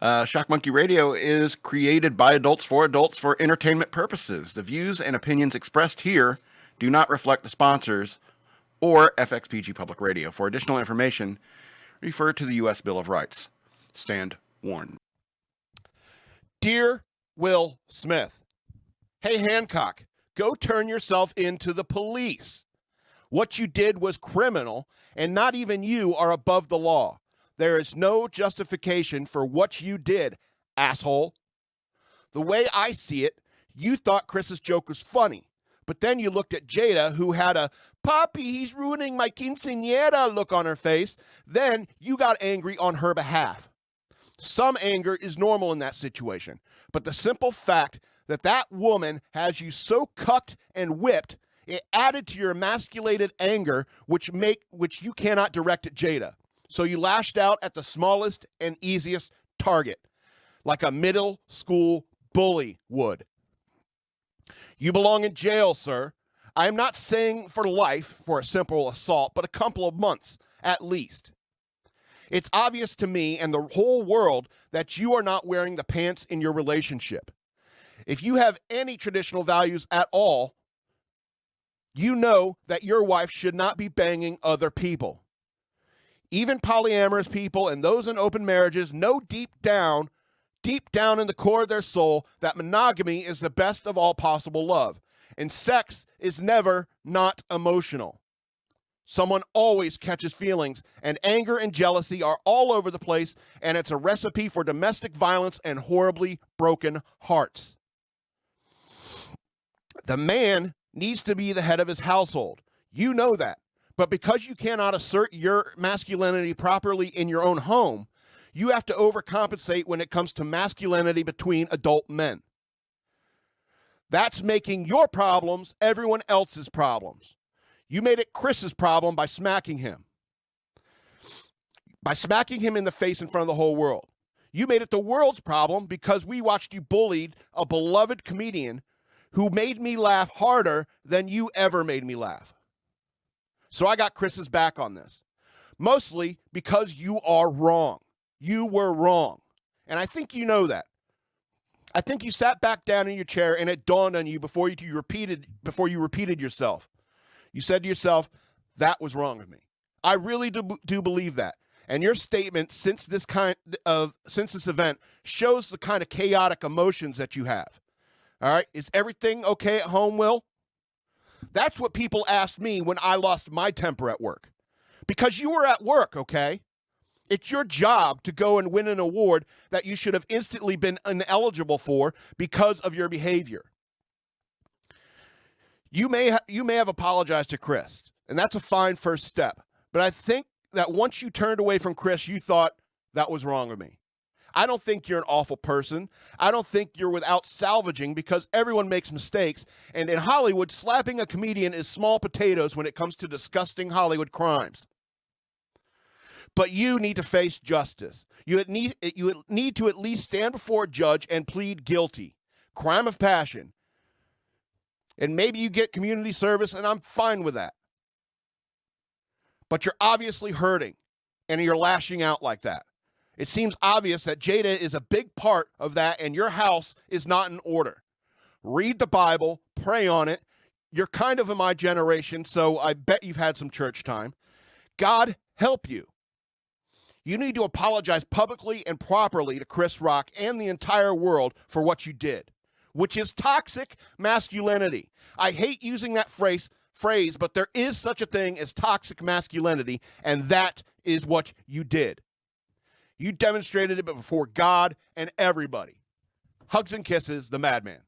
Shock Monkey Radio is created by adults for entertainment purposes. The views and opinions expressed here do not reflect the sponsors or FXPG Public Radio. For additional information, refer to the U.S. Bill of Rights. Stand warned. Dear Will Smith, hey Hancock, go turn yourself into the police. What you did was criminal, and not even you are above the law. There is no justification for what you did, asshole. The way I see it, you thought Chris's joke was funny, but then you looked at Jada, who had a "Papi, he's ruining my quinceañera" look on her face. Then you got angry on her behalf. Some anger is normal in that situation, but the simple fact that that woman has you so cucked and whipped, it added to your emasculated anger, which you cannot direct at Jada. So you lashed out at the smallest and easiest target, like a middle school bully would. You belong in jail, sir. I am not saying for life for a simple assault, but a couple of months at least. It's obvious to me and the whole world that you are not wearing the pants in your relationship. If you have any traditional values at all, you know that your wife should not be banging other people. Even polyamorous people and those in open marriages know deep down in the core of their soul that monogamy is the best of all possible love. And sex is never not emotional. Someone always catches feelings, and anger and jealousy are all over the place, and it's a recipe for domestic violence and horribly broken hearts. The man needs to be the head of his household. You know that. But because you cannot assert your masculinity properly in your own home, you have to overcompensate when it comes to masculinity between adult men. That's making your problems everyone else's problems. You made it Chris's problem by smacking him. By smacking him in the face in front of the whole world. You made it the world's problem because we watched you bullied a beloved comedian who made me laugh harder than you ever made me laugh. So I got Chris's back on this. Mostly because you are wrong. You were wrong. And I think you know that. I think you sat back down in your chair and it dawned on you before you repeated yourself. You said to yourself, that was wrong of me. I really do believe that. And your statement since this event shows the kind of chaotic emotions that you have. All right? Is everything okay at home, Will? That's what people asked me when I lost my temper at work. Because you were at work, okay? It's your job to go and win an award that you should have instantly been ineligible for because of your behavior. You may have apologized to Chris, and that's a fine first step. But I think that once you turned away from Chris, you thought that was wrong of me. I don't think you're an awful person. I don't think you're without salvaging because everyone makes mistakes. And in Hollywood, slapping a comedian is small potatoes when it comes to disgusting Hollywood crimes. But you need to face justice. You need to at least stand before a judge and plead guilty. Crime of passion. And maybe you get community service, and I'm fine with that. But you're obviously hurting, and you're lashing out like that. It seems obvious that Jada is a big part of that, and your house is not in order. Read the Bible, pray on it. You're kind of in my generation, so I bet you've had some church time. God help you. You need to apologize publicly and properly to Chris Rock and the entire world for what you did, which is toxic masculinity. I hate using that phrase, but there is such a thing as toxic masculinity, and that is what you did. You demonstrated it before God and everybody. Hugs and kisses, the madman.